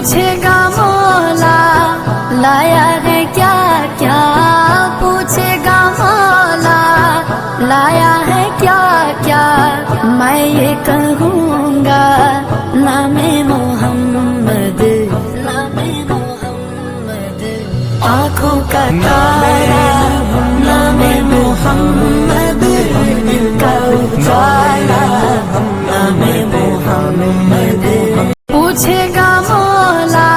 पूछेगा मौला लाया है क्या क्या, पूछेगा मौला लाया है क्या क्या, मैं ये कहूँगा नामे मोहम्मद, नामे मोहम्मद, आँखों का तारा नामे मोहम्मद, दिल का उजाला नामे मोहम्मद। पूछेगा मौला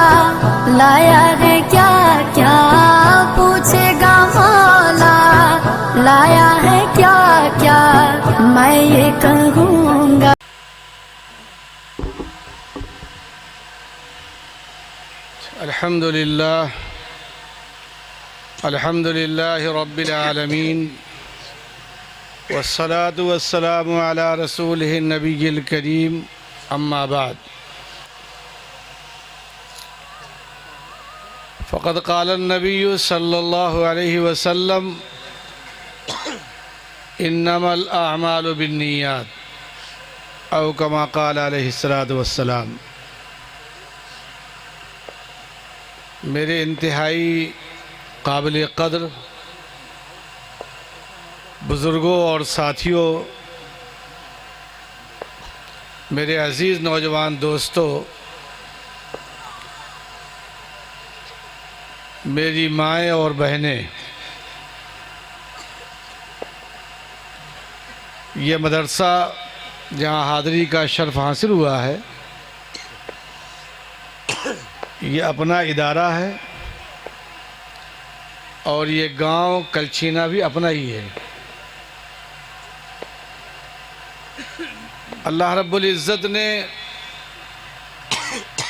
लाया है क्या क्या, पूछेगा मौला लाया है क्या क्या, मैं ये कहूँगा। अल्हम्दुलिल्लाह अल्हम्दुलिल्लाहि रब्बिल आलमीन वस्सलातु वस्सलामु अला रसूलिहि नबिय्यिल करीम, अम्मा बाद। फ़क़द क़ाल नबिय्यु सल्लल्लाहु अलैहि वसल्लम इन्नमल अअमालु बिन्नियात औ कमा क़ाल अलैहिस्सलातु वस्सलाम। मेरे इंतहाई काबिल क़द्र बुज़ुर्गों और साथियों, मेरे अज़ीज़ नौजवान दोस्तों, मेरी माएँ और बहनें, ये मदरसा जहाँ हाज़री का शर्फ़ हासिल हुआ है, ये अपना इदारा है और ये गांव कलछीना भी अपना ही है। अल्लाह रब्बुल इज़्ज़त ने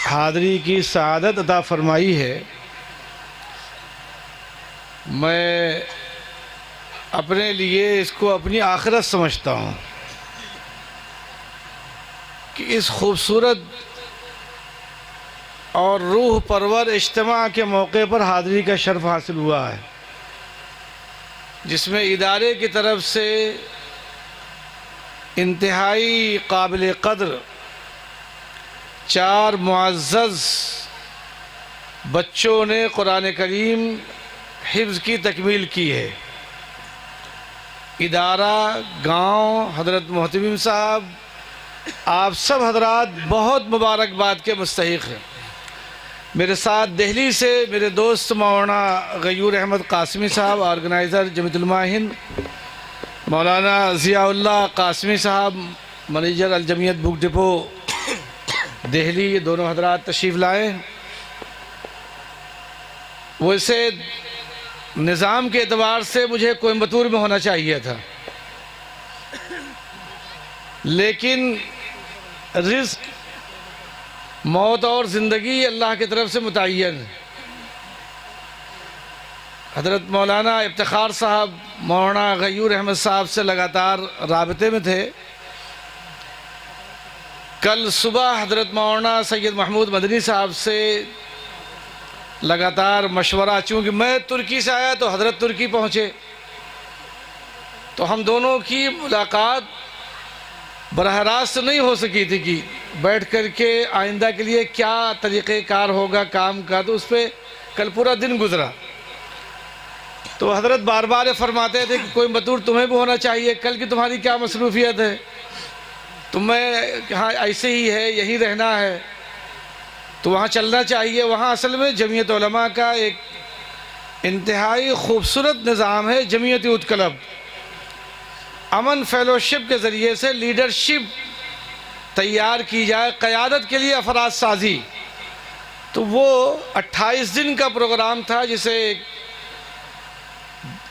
हाज़री की सआदत अता फ़रमाई है। मैं अपने लिए इसको अपनी आखिरत समझता हूँ कि इस खूबसूरत और रूह परवर इज्तिमा के मौके पर हाज़री का शर्फ़ हासिल हुआ है, जिसमें इदारे की तरफ से इंतहाई काबिल क़द्र 4 मुअज़्ज़ज़ बच्चों ने कुरान करीम हिफ्ज़ की तकमील की है। इदारा, गांव, हज़रत मोहतमिम साहब, आप सब हज़रात बहुत मुबारकबाद के मुस्तहिक़ हैं। मेरे साथ दिल्ली से मेरे दोस्त मौलाना गयूर अहमद कासमी साहब, ऑर्गेनाइज़र जमीयत उलमा हिंद, मौलाना ज़ियाउल्लाह कासमी साहब, मैनेजर अल जमीयत बुक डिपो दिल्ली, ये दोनों हज़रात तशरीफ़ लाए। वैसे निज़ाम के एतबार से मुझे कोयम्बतूर में होना चाहिए था, लेकिन रिज़्क़, मौत और ज़िंदगी अल्लाह की तरफ से मुतय्यन है। हज़रत मौलाना इफ्तिखार साहब मौलाना गयूर अहमद साहब से लगातार राबते में थे। कल सुबह हज़रत मौलाना सैयद महमूद मदनी साहब से लगातार मशवरा, चूँकि मैं तुर्की से आया तो हज़रत तुर्की पहुँचे, तो हम दोनों की मुलाकात बरह रास्त नहीं हो सकी थी कि बैठ कर के आइंदा के लिए क्या तरीक़ेकार होगा काम का, तो उस पर कल पूरा दिन गुज़रा। तो हज़रत बार बार फरमाते थे कि कोयम्बतूर तुम्हें भी होना चाहिए, कल की तुम्हारी क्या मसरूफ़ियत है, तुम्हें हाँ ऐसे ही है, यहीं रहना है, तो वहाँ चलना चाहिए। वहाँ असल में जमीयत उलमा का एक इंतहाई खूबसूरत निज़ाम है, जमीयत यूथ क्लब। अमन फेलोशिप के ज़रिए से लीडरशिप तैयार की जाए, क़यादत के लिए अफराद साजी। तो वो 28 दिन का प्रोग्राम था, जिसे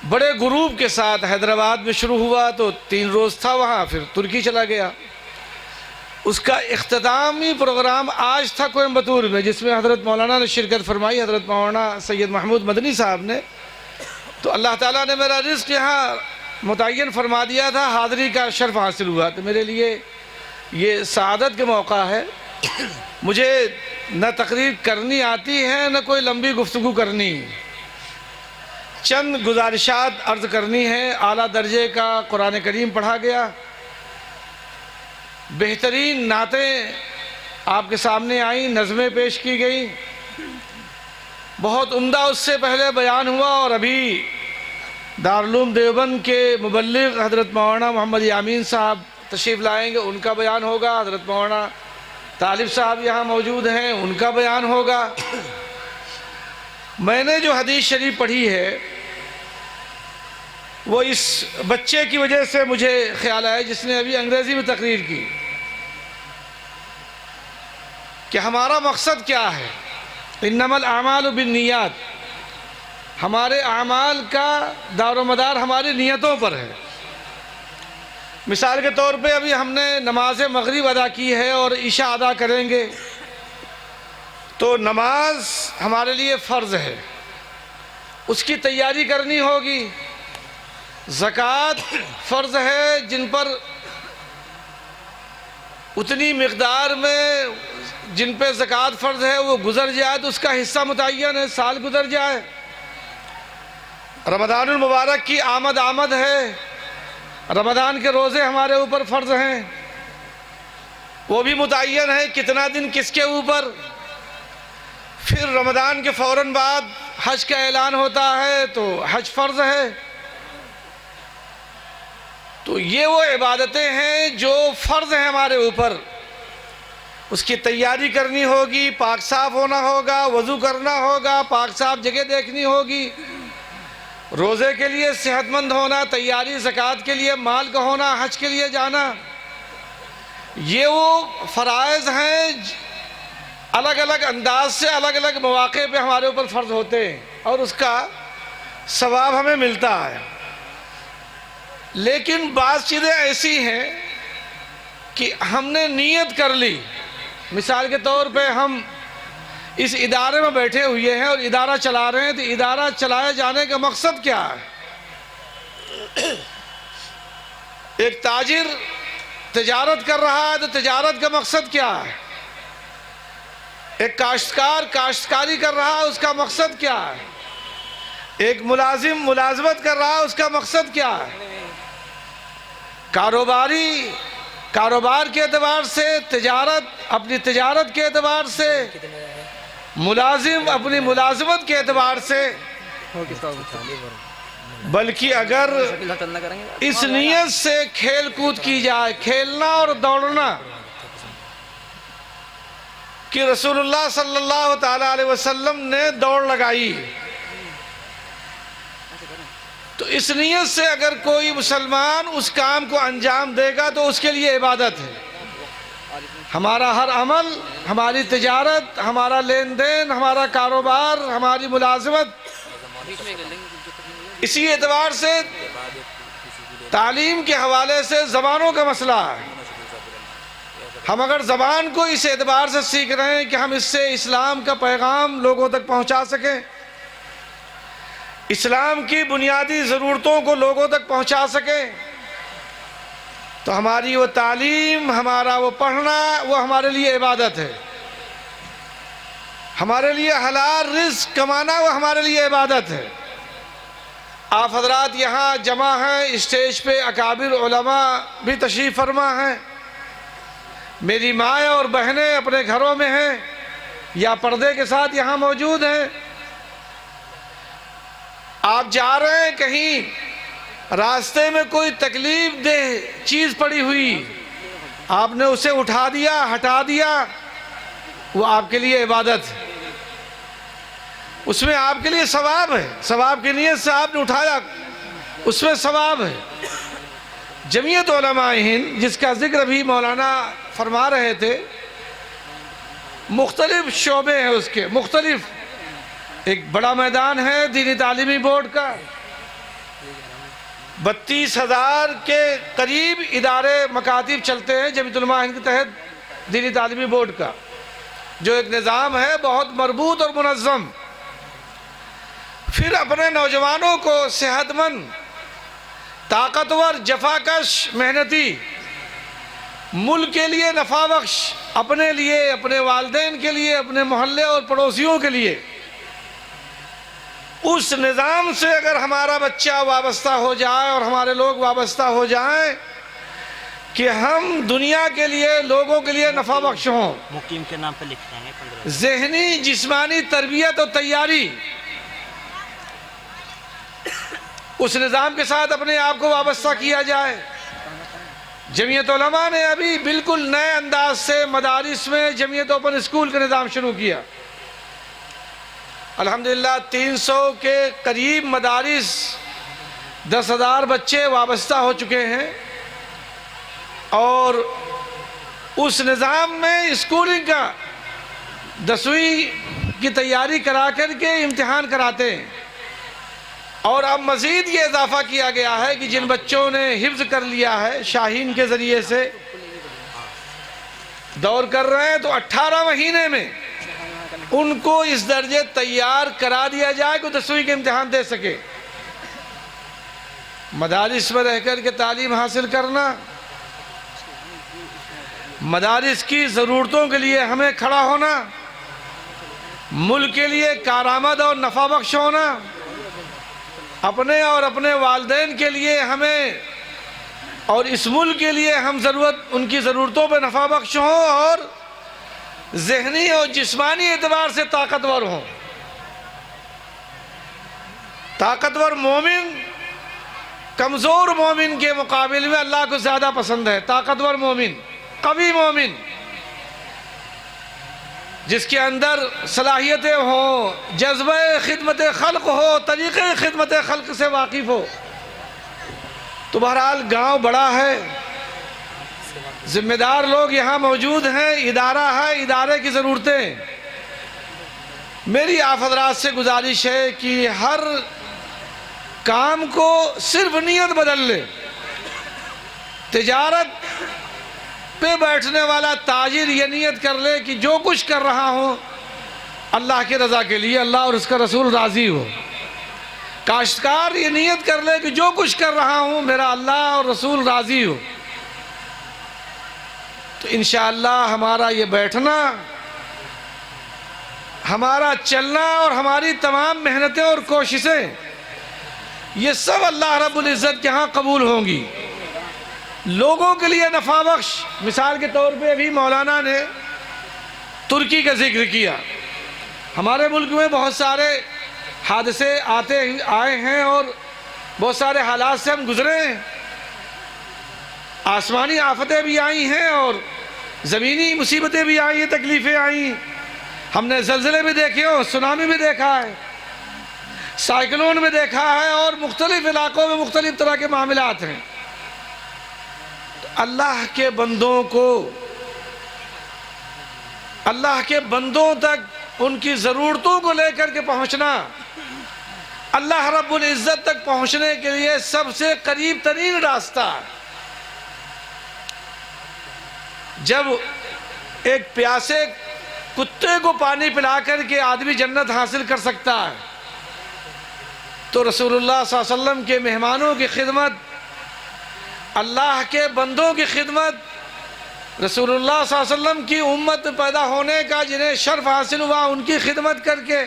बड़े ग्रुप के साथ हैदराबाद में शुरू हुआ, तो 3 रोज़ था वहाँ, फिर तुर्की चला गया। उसका इख्तितामी प्रोग्राम आज था कोयम्बतूर में, जिसमें हज़रत मौलाना ने शिरकत फरमाई, हज़रत मौलाना सैयद महमूद मदनी साहब ने। तो अल्लाह ताला ने मेरा रिज़्क़ यहाँ मुतय्यन फरमा दिया था, हाज़री का शर्फ़ हासिल हुआ, तो मेरे लिए ये सआदत के मौका है। मुझे न तकरीर करनी आती है, न कोई लंबी गुफ्तगू करनी, चंद गुजारिशात अर्ज़ करनी है। आला दर्जे का कुरान करीम पढ़ा गया, बेहतरीन नातें आपके सामने आई, नज़में पेश की गई, बहुत उम्दा उससे पहले बयान हुआ। और अभी दारुल देवबंद के मुबल्लिग हज़रत मौलाना मोहम्मद यामीन साहब तशरीफ़ लाएंगे, उनका बयान होगा। हज़रत मौलाना तालिब साहब यहाँ मौजूद हैं, उनका बयान होगा। मैंने जो हदीस शरीफ पढ़ी है वो इस बच्चे की वजह से मुझे ख्याल आया जिसने अभी अंग्रेज़ी में तकरीर की कि हमारा मकसद क्या है। इन्नमल आमालु बिन्नियात, हमारे आमाल का दारोमदार हमारी नियतों पर है। मिसाल के तौर पे अभी हमने नमाज मगरिब अदा की है और ईशा अदा करेंगे, तो नमाज हमारे लिए फ़र्ज़ है, उसकी तैयारी करनी होगी। ज़कात फ़र्ज़ है, जिन पर उतनी मिक़दार में जिन पे ज़कात फ़र्ज़ है वो गुज़र जाए तो उसका हिस्सा मुतय्यन है, साल गुज़र जाए। रमज़ानुल मुबारक की आमद है, रमज़ान के रोज़े हमारे ऊपर फ़र्ज़ हैं, वो भी मुतय्यन है कितना दिन किसके ऊपर। फिर रमज़ान के फ़ौरन बाद हज का ऐलान होता है तो हज फ़र्ज़ है। तो ये वो इबादतें हैं जो फ़र्ज़ हैं हमारे ऊपर, उसकी तैयारी करनी होगी, पाक साफ़ होना होगा, वज़ू करना होगा, पाक साफ़ जगह देखनी होगी, रोज़े के लिए सेहतमंद होना, तैयारी ज़कात के लिए माल का होना, हज के लिए जाना, ये वो फ़राइज़ हैं अलग अलग अंदाज से अलग अलग मौक़े पे हमारे ऊपर फ़र्ज़ होते हैं और उसका सवाब हमें मिलता है। लेकिन बाज़ चीज़ें ऐसी हैं कि हमने नीयत कर ली, मिसाल के तौर पे हम इस इदारे में बैठे हुए हैं और इदारा चला रहे हैं, तो इदारा चलाए जाने का मकसद क्या है। एक ताजिर तिजारत कर रहा है तो तिजारत का मकसद क्या है। एक काश्तकार काश्तकारी कर रहा है, उसका मकसद क्या है। एक मुलाजिम मुलाजमत कर रहा है, उसका मकसद क्या है। कारोबारी कारोबार के एतबार से, तिजारत अपनी तिजारत के एतबार से, मुलाजिम अपनी मुलाजमत के एतबार से। बल्कि अगर इस नीयत से खेल कूद की जाए, खेलना और दौड़ना, कि रसूलुल्लाह सल्लल्लाहु ताला अलैहि वसल्लम ने दौड़ लगाई, तो इस नीयत से अगर कोई मुसलमान उस काम को अंजाम देगा तो उसके लिए इबादत है। हमारा हर अमल, हमारी तिजारत, हमारा लेन देन, हमारा कारोबार, हमारी मुलाजमत, इसी एतबार से तालीम के हवाले से ज़बानों का मसला है। हम अगर ज़बान को इस एतबार से सीख रहे हैं कि हम इससे इस्लाम का पैगाम लोगों तक पहुंचा सकें, इस्लाम की बुनियादी ज़रूरतों को लोगों तक पहुंचा सकें, तो हमारी वो तालीम, हमारा वो पढ़ना, वो हमारे लिए इबादत है। हमारे लिए हलाल रिज़्क़ कमाना वो हमारे लिए इबादत है। आप हज़रात यहाँ जमा हैं, स्टेज पे अकाबिर उलमा भी तशरीफ़ फरमा हैं, मेरी माएँ और बहनें अपने घरों में हैं या पर्दे के साथ यहाँ मौजूद हैं। आप जा रहे हैं कहीं, रास्ते में कोई तकलीफ देह चीज़ पड़ी हुई, आपने उसे उठा दिया, हटा दिया, वो आपके लिए इबादत है, उसमें आपके लिए सवाब है। सवाब की नीयत से आपने उठाया, उसमें सवाब है। जमीयत उलमाए हिंद, जिसका जिक्र भी मौलाना फरमा रहे थे, मुख्तलिफ शोबे हैं उसके, मुख्तलिफ। एक बड़ा मैदान है दीनी तालीमी बोर्ड का, 32,000 के करीब इदारे मकातिब चलते हैं जमीयत उलमा हिंद के तहत दीनी तालीमी बोर्ड का, जो एक निज़ाम है बहुत मरबूत और मुनज़्ज़म। फिर अपने नौजवानों को सेहतमंद, ताकतवर, जफाकश, मेहनती, मुल्क के लिए नफ़ा बख्श, अपने लिए, अपने वालिदैन के लिए, अपने मोहल्ले और पड़ोसियों के लिए, उस निज़ाम से अगर हमारा बच्चा वाबस्ता हो जाए और हमारे लोग वाबस्ता हो जाएं कि हम दुनिया के लिए, लोगों के लिए नफ़ा बख्श हों। मुकीम के नाम पे लिख देंगे 15। ज़हनी जिस्मानी तरबियत और तैयारी, उस निज़ाम के साथ अपने आप को वाबस्ता किया जाए। जमीयत उलमा ने अभी बिल्कुल नए अंदाज से मदारिस में जमीयत ओपन स्कूल का निज़ाम शुरू किया। अल्हम्दुलिल्लाह 300 के करीब मदारिस, 10,000 बच्चे वाबस्ता हो चुके हैं और उस निज़ाम में स्कूलिंग का 10वीं की तैयारी करा कर के इम्तिहान कराते हैं। और अब मज़ीद ये इजाफ़ा किया गया है कि जिन बच्चों ने हिफ्ज़ कर लिया है, शाहीन के ज़रिए से दौर कर रहे हैं, तो 18 महीने में उनको इस दर्जे तैयार करा दिया जाए कि 10वीं के इम्तिहान दे सके। मदारिस में रह कर के तालीम हासिल करना, मदारिस की ज़रूरतों के लिए हमें खड़ा होना, मुल्क के लिए कारामद और नफ़ा बख्श होना, अपने और अपने वालिदैन के लिए हमें और इस मुल्क के लिए हम उनकी ज़रूरतों पर नफ़ा बख्श हों और ज़हनी और जिस्मानी एतबार से ताकतवर हों। ताकतवर मोमिन कमज़ोर मोमिन के मुकाबले में अल्लाह को ज़्यादा पसंद है। ताकतवर मोमिन, कवी मोमिन, जिसके अंदर सलाहियतें हों, जज्बे खिदमत खल्क हो, तरीक़े खिदमत खल्क से वाकिफ़ हो। तो बहरहाल गांव बड़ा है, ज़िम्मेदार लोग यहाँ मौजूद हैं, इदारा है, इदारे की ज़रूरतें। मेरी आप हज़रात से गुजारिश है कि हर काम को सिर्फ नियत बदल ले। तिजारत पे बैठने वाला ताजिर ये नियत कर ले कि जो कुछ कर रहा हूँ अल्लाह की रज़ा के लिए, अल्लाह और उसका रसूल राज़ी हो। काश्तकार ये नियत कर ले कि जो कुछ कर रहा हूँ मेरा अल्लाह और रसूल राज़ी हो। तो इंशाअल्लाह हमारा ये बैठना, हमारा चलना और हमारी तमाम मेहनतें और कोशिशें, ये सब अल्लाह रब्बुल इज़्ज़त के यहाँ कबूल होंगी, लोगों के लिए नफ़ा बख्श। मिसाल के तौर पे अभी मौलाना ने तुर्की का जिक्र किया। हमारे मुल्क में बहुत सारे हादसे आए हैं और बहुत सारे हालात से हम गुज़रे हैं। आसमानी आफतें भी आई हैं और ज़मीनी मुसीबतें भी आई हैं, तकलीफ़ें आई। हमने ज़लज़ले भी देखे हो, सुनामी भी देखा है, साइक्लोन भी देखा है और मुख्तलिफ़ इलाक़ों में मुख्तलिफ़ तरह के मामलात हैं। अल्लाह के बंदों को, अल्लाह के बंदों तक उनकी ज़रूरतों को लेकर के पहुँचना, अल्लाह रब्बुल इज़्ज़त तक पहुँचने के लिए सबसे करीब तरीन रास्ता। जब एक प्यासे कुत्ते को पानी पिला कर के आदमी जन्नत हासिल कर सकता है, तो रसूलुल्लाह सल्लल्लाहु अलैहि वसल्लम के मेहमानों की खिदमत, अल्लाह के बंदों की खिदमत, रसूलुल्लाह सल्लल्लाहु अलैहि वसल्लम की उम्मत पैदा होने का जिन्हें शर्फ हासिल हुआ, उनकी खिदमत करके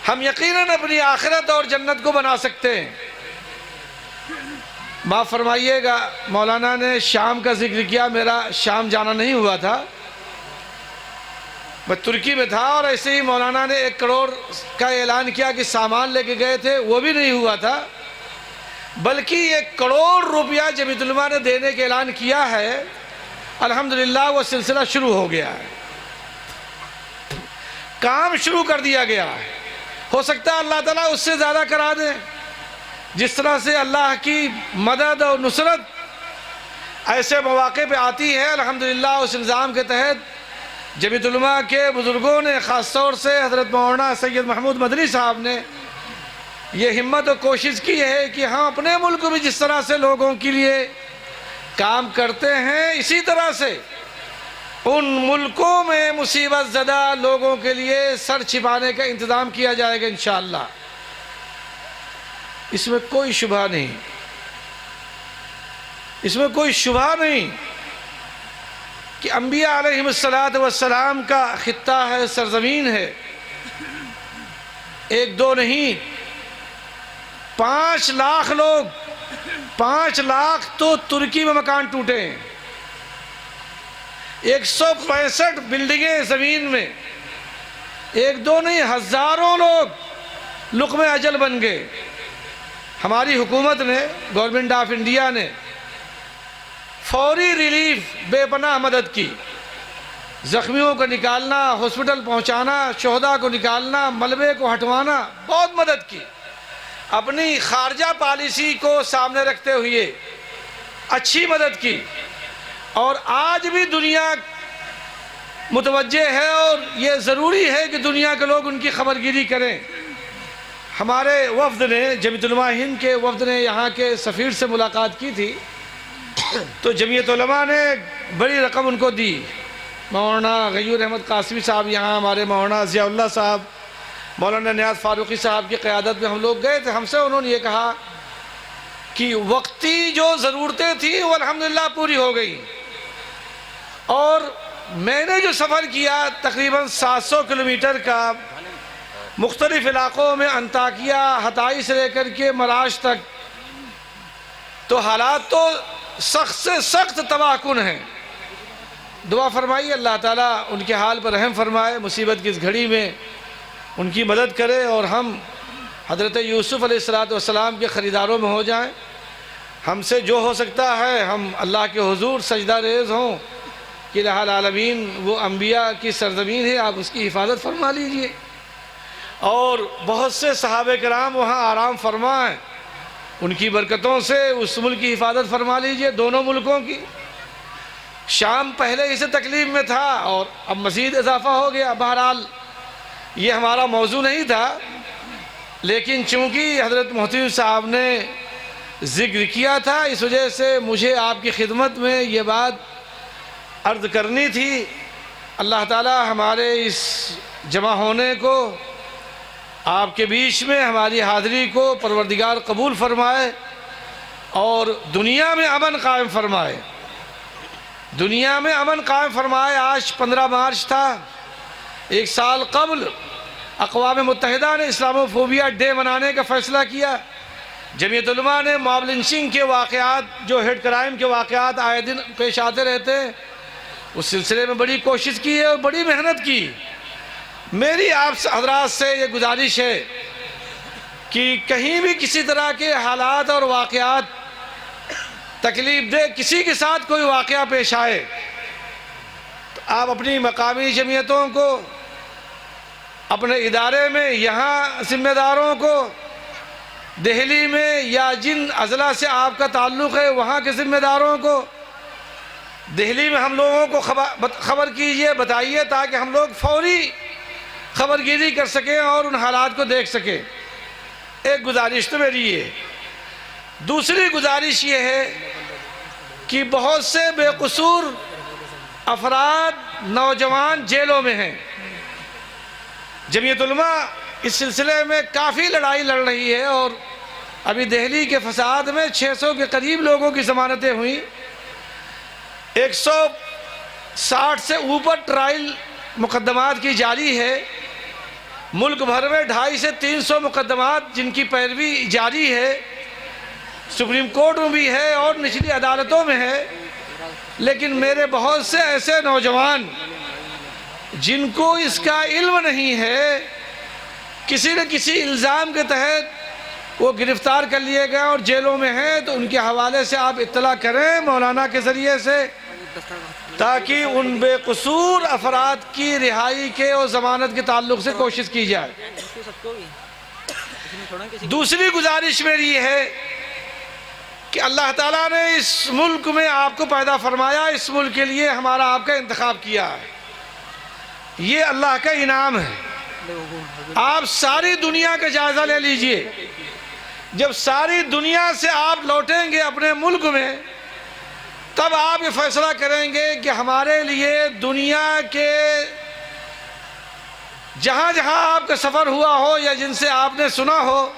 हम यकीनन अपनी आखिरत और जन्नत को बना सकते हैं। माफ़ फरमाइएगा, मौलाना ने शाम का जिक्र किया, मेरा शाम जाना नहीं हुआ था, मैं तुर्की में था और ऐसे ही मौलाना ने 1 करोड़ का ऐलान किया कि सामान लेके गए थे, वो भी नहीं हुआ था, बल्कि 1 करोड़ रुपया जमीयत उलमा ने देने का ऐलान किया है। अल्हम्दुलिल्लाह वो सिलसिला शुरू हो गया है, काम शुरू कर दिया गया है। हो सकता है अल्लाह ताला उससे ज़्यादा करा दे। जिस तरह से अल्लाह की मदद और नुसरत ऐसे मौक़े पे आती है, अल्हम्दुलिल्लाह उस निज़ाम के तहत जमीयत उलमा के बुज़ुर्गों ने, ख़ास तौर से हज़रत मौलाना सैयद महमूद मदनी साहब ने ये हिम्मत और कोशिश की है कि हम अपने मुल्क में जिस तरह से लोगों के लिए काम करते हैं, इसी तरह से उन मुल्कों में मुसीबत ज़दा लोगों के लिए सर छिपाने का इंतज़ाम किया जाएगा इंशाअल्लाह। इसमें कोई शुबहा नहीं, इसमें कोई शुबहा नहीं कि अंबिया अलैहिमुस्सलातु वस्सलाम का खित्ता है, सरज़मीन है। 1-2 नहीं, 5 लाख लोग 5 लाख तो तुर्की में मकान टूटे हैं, 165 बिल्डिंगें ज़मीन में, एक दो नहीं हज़ारों लोग लुक़्मे अजल बन गए। हमारी हुकूमत ने, गवर्नमेंट ऑफ इंडिया ने फौरी रिलीफ बेपनाह मदद की, ज़ख्मियों को निकालना, हॉस्पिटल पहुंचाना, शोहदा को निकालना, मलबे को हटवाना, बहुत मदद की। अपनी खारजा पॉलिसी को सामने रखते हुए अच्छी मदद की, और आज भी दुनिया मुतवज्जे है और ये ज़रूरी है कि दुनिया के लोग उनकी खबरगिरी करें। हमारे वफ़द ने, जमीयत उलमा हिंद के वफ़द ने यहाँ के सफ़ीर से मुलाकात की थी, तो जमीयत उलमा ने बड़ी रकम उनको दी। मौलाना गयूर अहमद कासमी साहब यहाँ, हमारे मौलाना ज़ियाउल्लाह साहब, मौलाना नियाज़ फ़ारूक़ी साहब की क़यादत में हम लोग गए थे। हमसे उन्होंने ये कहा कि वक्ती जो ज़रूरतें थी वो अल्हम्दुलिल्लाह पूरी हो गई, और मैंने जो सफ़र किया तकरीबन 700 किलोमीटर का, मुख्तलिफ़ इलाक़ों में, अंताकिया, हताई से लेकर के मराश तक, तो हालात तो सख्त से सख्त तबाहकुन हैं। दुआ फरमाइए अल्लाह ताला उनके हाल पर रहम फरमाए, मुसीबत की इस घड़ी में उनकी मदद करे, और हम हज़रत यूसुफ़ अलैहिस्सलाम के ख़रीदारों में हो जाएं। हमसे जो हो सकता है हम अल्लाह के हुज़ूर सजदा रेज़ हों कि रहल आलमीन वो अम्बिया की सरज़मीन है, आप उसकी हिफाजत फरमा लीजिए, और बहुत से सहाबे कराम वहाँ आराम फरमाएँ, उनकी बरकतों से उस मुल्क की हिफाजत फरमा लीजिए, दोनों मुल्कों की। शाम पहले इसे तकलीफ़ में था और अब मज़ीद इजाफ़ा हो गया। बहरहाल ये हमारा मौजू नहीं था, लेकिन चूँकि हज़रत मोहतरम साहब ने ज़िक्र किया था, इस वजह से मुझे आपकी खिदमत में ये बात अर्ज़ करनी थी। अल्लाह ताला हमारे इस जमा होने को, आपके बीच में हमारी हाज़िरी को परवरदिगार कबूल फरमाए, और दुनिया में अमन कायम फरमाए, दुनिया में अमन कायम फरमाए। आज 15 मार्च था, एक साल कबल अक़वाम मुत्तहिदा ने इस्लामोफोबिया डे मनाने का फ़ैसला किया। जमीयत उलमा ने मॉब लिंचिंग के वाक़यात, जो हेड क्राइम के वाक़यात आए दिन पेश आते रहते हैं, उस सिलसिले में बड़ी कोशिश की है और बड़ी मेहनत की। मेरी आप हज़रात से ये गुजारिश है कि कहीं भी किसी तरह के हालात और वाक़यात तकलीफ़ दे किसी के साथ कोई वाक़या पेश आए, तो आप अपनी मकामी जमीयतों को, अपने इदारे में यहाँ ज़िम्मेदारों को, दिल्ली में या जिन अज़ला से आपका ताल्लुक़ है वहाँ के ज़िम्मेदारों को, दिल्ली में हम लोगों को खबर कीजिए, बताइए, ताकि हम लोग फौरी खबरगिरी कर सकें और उन हालात को देख सकें। एक गुजारिश तो मेरी ये। दूसरी गुजारिश ये है कि बहुत से बेकसूर अफराद, नौजवान जेलों में हैं। जमीयत उलमा इस सिलसिले में काफ़ी लड़ाई लड़ रही है, और अभी दिल्ली के फसाद में 600 के करीब लोगों की ज़मानतें हुई, 160 से ऊपर ट्रायल मुकदमात की जारी है। मुल्क भर में 250 से 300 मुकदमात जिनकी पैरवी जारी है, सुप्रीम कोर्ट में भी है और निचली अदालतों में है। लेकिन मेरे बहुत से ऐसे नौजवान जिनको इसका इल्म नहीं है, किसी न किसी इल्ज़ाम के तहत वो गिरफ़्तार कर लिए गए और जेलों में हैं, तो उनके हवाले से आप इत्तला करें मौलाना के ज़रिए से, ताकि उन बेकसूर अफराद की रिहाई के और ज़मानत के ताल्लुक़ से कोशिश की जाए। दूसरी गुजारिश मेरी है कि अल्लाह ताला ने इस मुल्क में आपको पैदा फरमाया, इस मुल्क के लिए हमारा आपका इंतखाब किया है, ये अल्लाह का इनाम है। आप सारी दुनिया का जायज़ा ले लीजिए। जब सारी दुनिया से आप लौटेंगे अपने मुल्क में, तब आप ये फैसला करेंगे कि हमारे लिए दुनिया के जहाँ जहाँ आपका सफ़र हुआ हो या जिनसे आपने सुना हो,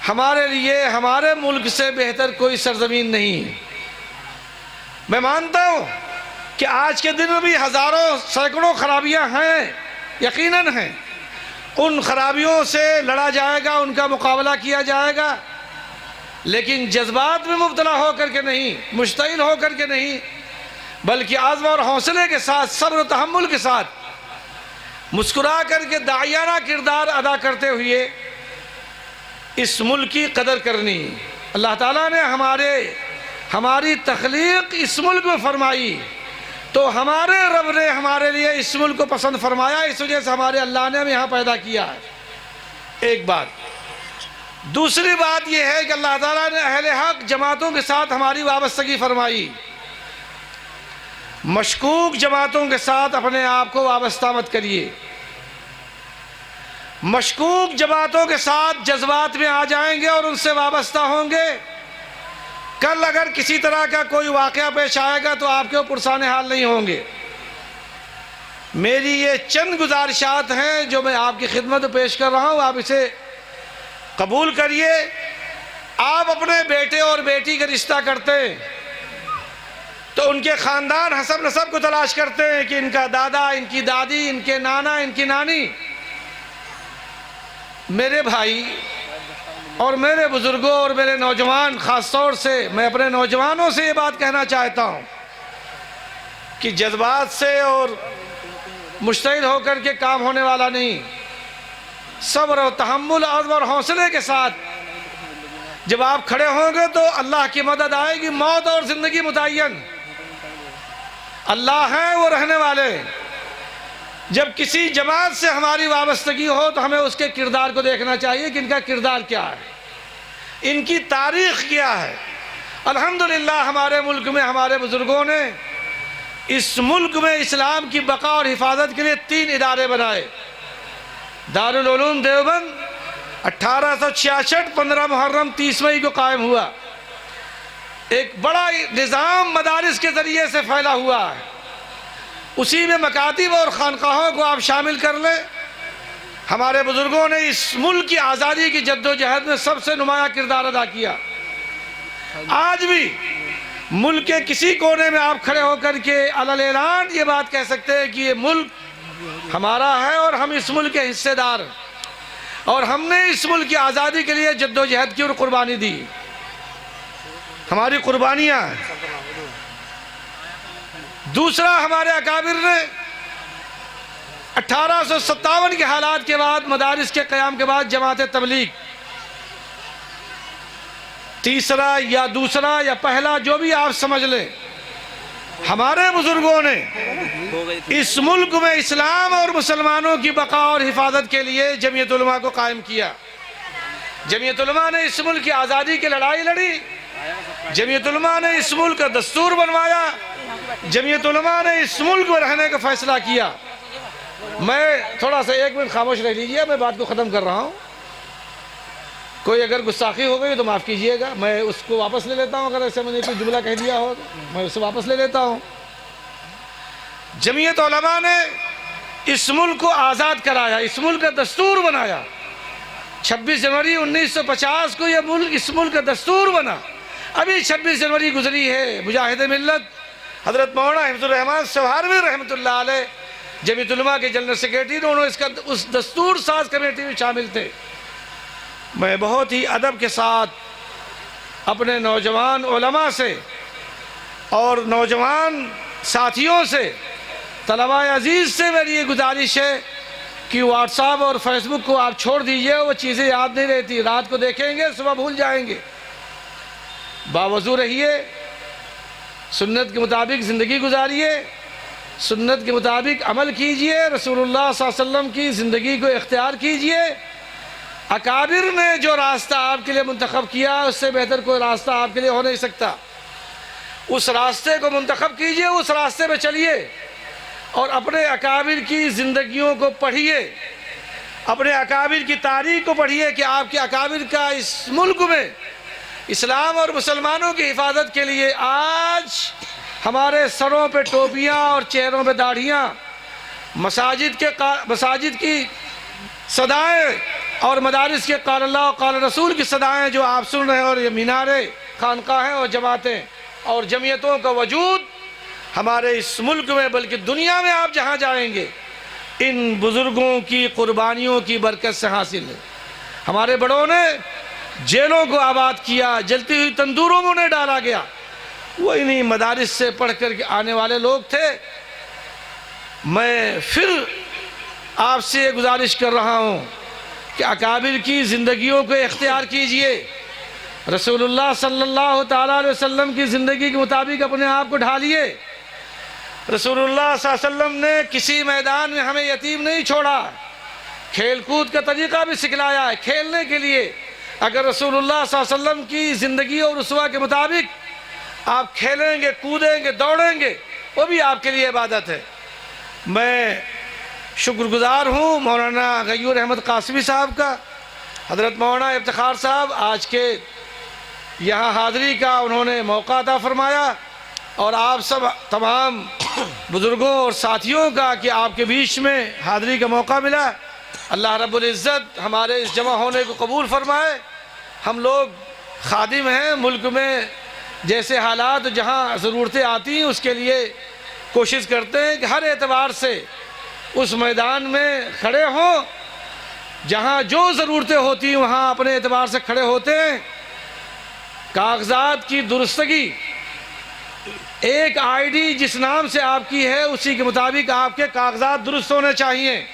हमारे लिए हमारे मुल्क से बेहतर कोई सरजमीन नहीं है। मैं मानता हूँ कि आज के दिन में भी हज़ारों सैकड़ों खराबियाँ हैं, यकीनन हैं। उन खराबियों से लड़ा जाएगा, उनका मुकाबला किया जाएगा, लेकिन जज्बात में मुब्तला होकर के नहीं, मुश्तइल होकर के नहीं, बल्कि आज़्म और हौसले के साथ, सब्र तहम्मुल के साथ मुस्कुरा करके दाइयाना किरदार अदा करते हुए इस मुल्क की कदर करनी। अल्लाह ताला ने हमारी तख्लीक इस मुल्क में फरमाई, तो हमारे रब ने हमारे लिए इस मुल्क को पसंद फरमाया, इस वजह से हमारे अल्लाह ने हमें यहाँ पैदा किया है। एक बात। दूसरी बात यह है कि अल्लाह ताला ने अहले हक जमातों के साथ हमारी वाबस्तगी फरमाई। मशकूक जमातों के साथ अपने आप को वाबस्ता मत करिए। मशकूक जमातों के साथ जज्बात में आ जाएंगे और उनसे वाबस्ता होंगे, कल अगर किसी तरह का कोई वाक़या पेश आएगा तो आपके पुरसाने हाल नहीं होंगे। मेरी ये चंद गुजारिशात हैं जो मैं आपकी खिदमत में पेश कर रहा हूँ, आप इसे कबूल करिए। आप अपने बेटे और बेटी का रिश्ता करते हैं तो उनके ख़ानदान हसब नसब को तलाश करते हैं कि इनका दादा, इनकी दादी, इनके नाना, इनकी नानी। मेरे भाई और मेरे बुज़ुर्गों और मेरे नौजवान, ख़ास तौर से मैं अपने नौजवानों से ये बात कहना चाहता हूँ कि जज्बात से और मुश्तइल होकर के काम होने वाला नहीं। सब्र और तहम्मुल, अज़्म और हौसले के साथ जब आप खड़े होंगे तो अल्लाह की मदद आएगी। मौत और ज़िंदगी मुतय्यन अल्लाह हैं, वो रहने वाले। जब किसी जमात से हमारी वाबस्तगी हो तो हमें उसके किरदार को देखना चाहिए कि इनका किरदार क्या है, इनकी तारीख़ क्या है। अल्हम्दुलिल्लाह हमारे मुल्क में हमारे बुज़ुर्गों ने इस मुल्क में इस्लाम की बका और हिफाजत के लिए 3 इदारे बनाए। दारुल उलूम देवबंद 1866 15 मुहर्रम 30 मई को कायम हुआ। एक बड़ा निज़ाम मदारिस के ज़रिए से फैला हुआ है, उसी में मकातिब और खानकाहों को आप शामिल कर लें। हमारे बुज़ुर्गों ने इस मुल्क की आज़ादी की जद्दोजहद में सबसे नुमाया किरदार अदा किया। आज भी मुल्क के किसी कोने में आप खड़े होकर के अलल ऐलान ये बात कह सकते हैं कि ये मुल्क हमारा है और हम इस मुल्क के हिस्सेदार, और हमने इस मुल्क की आज़ादी के लिए जद्दोजहद की और कुर्बानी दी। हमारी कुर्बानियाँ। दूसरा, हमारे अकाबिर ने 1857 के हालात के बाद, मदारिस के क़याम के बाद जमात तबलीग, तीसरा या दूसरा या पहला जो भी आप समझ लें, हमारे बुजुर्गों ने इस मुल्क में इस्लाम और मुसलमानों की बका और हिफाजत के लिए जमीयत उलमा को कायम किया। जमीयत उलमा ने इस मुल्क की आज़ादी की लड़ाई लड़ी। जमीयत उलमा ने इस मुल्क का दस्तूर बनवाया। जमीयत उलमा ने इस मुल्क में रहने का फैसला किया। मैं थोड़ा सा 1 मिनट खामोश रह लीजिए, मैं बात को ख़त्म कर रहा हूँ। कोई अगर गुस्ताखी हो गई तो माफ़ कीजिएगा, मैं उसको वापस ले लेता हूँ। अगर ऐसे मैंने कोई जुमला कह दिया हो तो मैं उसे वापस ले लेता हूँ। जमीयत उलमा ने इस मुल्क को आज़ाद कराया, इस मुल्क का दस्तूर बनाया। 26 जनवरी 1950 को यह मुल्क, इस मुल्क का दस्तूर बना। अभी 26 जनवरी गुजरी है। मुजाहिद मिल्लत हज़रत मौलाना हिफ्ज़ुर रहमान सवारवी रहमतुल्लाह अलैह जमीयत उलमा के जनरल सेक्रेटरी, दोनों इसका उस दस्तूर साज कमेटी में शामिल थे। मैं बहुत ही अदब के साथ अपने नौजवान उलमा से और नौजवान साथियों से, तलबा अजीज़ से मेरी ये गुजारिश है कि व्हाट्सएप और फेसबुक को आप छोड़ दीजिए। वो चीज़ें याद नहीं रहती, रात को देखेंगे सुबह भूल जाएंगे। बावजू रहिए, सुन्नत के मुताबिक ज़िंदगी गुजारिए, सुन्नत के मुताबिक अमल कीजिए, रसूलुल्लाह सल्लल्लाहु अलैहि वसल्लम की ज़िंदगी को इख्तियार कीजिए। अकाबिर ने जो रास्ता आपके लिए मुंतखब किया उससे बेहतर कोई रास्ता आपके लिए हो नहीं सकता। उस रास्ते को मुंतखब कीजिए, उस रास्ते पे चलिए और अपने अकाबिर की ज़िंदगियों को पढ़िए, अपने अकाबिर की तारीख़ को पढ़िए कि आपके अकाबिर का इस मुल्क में इस्लाम और मुसलमानों की हिफाजत के लिए आज हमारे सरों पे टोपियाँ और चेहरों पे दाढ़ियाँ, मसाजिद की सदाएँ और मदारिस के क़ाल अल्लाह और क़ाल रसूल की सदाएँ जो आप सुन रहे हैं, और ये मीनारे, खानकाहें और जमातें और जमीयतों का वजूद हमारे इस मुल्क में बल्कि दुनिया में आप जहाँ जाएंगे इन बुज़ुर्गों की कुर्बानियों की बरकत से हासिल है। हमारे बड़ों ने जेलों को आबाद किया, जलती हुई तंदूरों में उन्हें डाला गया। वो इन्हीं मदारिस से पढ़ कर के आने वाले लोग थे। मैं फिर आपसे ये गुजारिश कर रहा हूँ कि अकाबिर की ज़िंदगियों को इख्तियार कीजिए, रसूलुल्लाह सल्लल्लाहु ताला अलैहि वसल्लम की ज़िंदगी के मुताबिक अपने आप को ढालिए। रसूलुल्लाह सल्लल्लाहु अलैहि वसल्लम ने किसी मैदान में हमें यतीम नहीं छोड़ा, खेल कूद का तरीक़ा भी सिखलाया है खेलने के लिए। अगर रसूलुल्लाह सल्लल्लाहु अलैहि वसल्लम की ज़िंदगी और उसवा के मुताबिक आप खेलेंगे, कूदेंगे, दौड़ेंगे, वो भी आपके लिए इबादत है। मैं शुक्रगुज़ार हूँ मौलाना गयूर अहमद कासमी साहब का, हज़रत मौलाना इफ्तिखार साहब आज के यहाँ हाज़िरी का उन्होंने मौका अता फ़रमाया, और आप सब तमाम बुज़ुर्गों और साथियों का कि आपके बीच में हाज़िरी का मौका मिला। अल्लाह रब्बुल इज़्ज़त हमारे इस जमा होने को कबूल फ़रमाए। हम लोग खादिम हैं, मुल्क में जैसे हालात जहाँ ज़रूरतें आती हैं उसके लिए कोशिश करते हैं कि हर एतबार से उस मैदान में खड़े हों, जहाँ जो ज़रूरतें होती हैं वहाँ अपने एतबार से खड़े होते हैं। कागज़ात की दुरुस्तगी, एक आईडी जिस नाम से आपकी है उसी के मुताबिक आपके कागज़ात दुरुस्त होने चाहिए।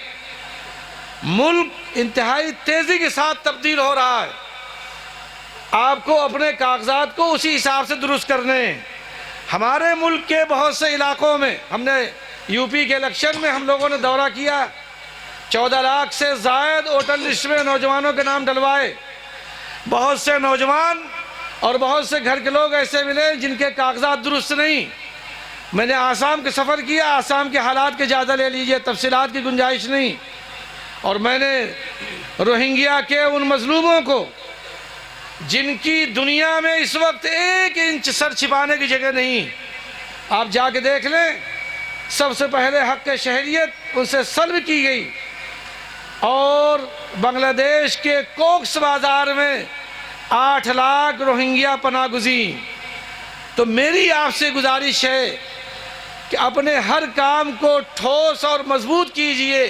मुल्क इंतहाई तेज़ी के साथ तब्दील हो रहा है, आपको अपने कागज़ात को उसी हिसाब से दुरुस्त करने हैं। हमारे मुल्क के बहुत से इलाक़ों में हमने यूपी के इलेक्शन में हम लोगों ने दौरा किया, 14 लाख से ज़ायद वोटर लिस्ट में नौजवानों के नाम डलवाए। बहुत से नौजवान और बहुत से घर के लोग ऐसे मिले जिनके कागज़ात दुरुस्त नहीं। मैंने आसाम के सफ़र किया, आसाम के हालात के ज़्यादा ले लीजिए, तफसीलात की गुंजाइश नहीं। और मैंने रोहिंग्या के उन मज़लूमों को जिनकी दुनिया में इस वक्त 1 इंच सर छिपाने की जगह नहीं, आप जाके देख लें, सबसे पहले हक़ शहरियत उनसे सल्ब की गई। और बांग्लादेश के कोक्स बाज़ार में 8 लाख रोहिंग्या पनाह गुज़ीर। तो मेरी आपसे गुजारिश है कि अपने हर काम को ठोस और मजबूत कीजिए।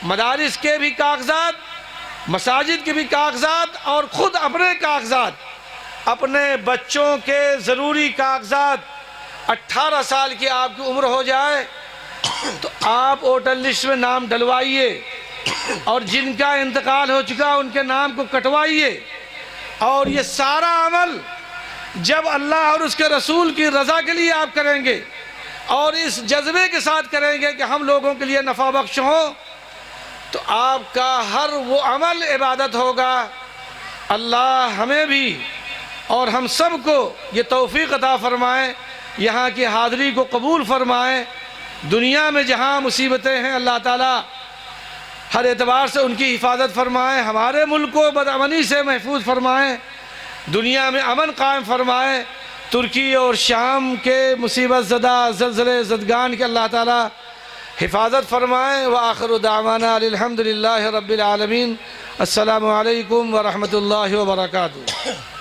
मदारिस के भी कागज़ात, मसाजिद के भी कागज़ात और ख़ुद अपने कागज़ात, अपने बच्चों के ज़रूरी कागज़ात। 18 साल की आपकी उम्र हो जाए तो आप वोटर लिस्ट में नाम डलवाइए, और जिनका इंतकाल हो चुका उनके नाम को कटवाइए। और ये सारा अमल जब अल्लाह और उसके रसूल की रज़ा के लिए आप करेंगे और इस जज्बे के साथ करेंगे कि हम लोगों के लिए नफ़ा बख्श हो, तो आपका हर वो अमल इबादत होगा। अल्लाह हमें भी और हम सब को ये तौफ़ीक़ अता फ़रमाए, यहाँ की हाज़िरी को कबूल फ़रमाए। दुनिया में जहाँ मुसीबतें हैं अल्लाह ताला हर एतबार से उनकी हिफाजत फ़रमाए। हमारे मुल्क को बदअमनी से महफूज फ़रमाए, दुनिया में अमन कायम फ़रमाए। तुर्की और शाम के मुसीबत ज़दा ज़लज़ले ज़दगान के अल्लाह ताला हिफाजत फ़रमाए। व आखिरु दावाना अल्हम्दुलिल्लाहि रब्बिल आलमीन। अस्सलामु अलैकुम व रहमतुल्लाहि व बरकातुहू।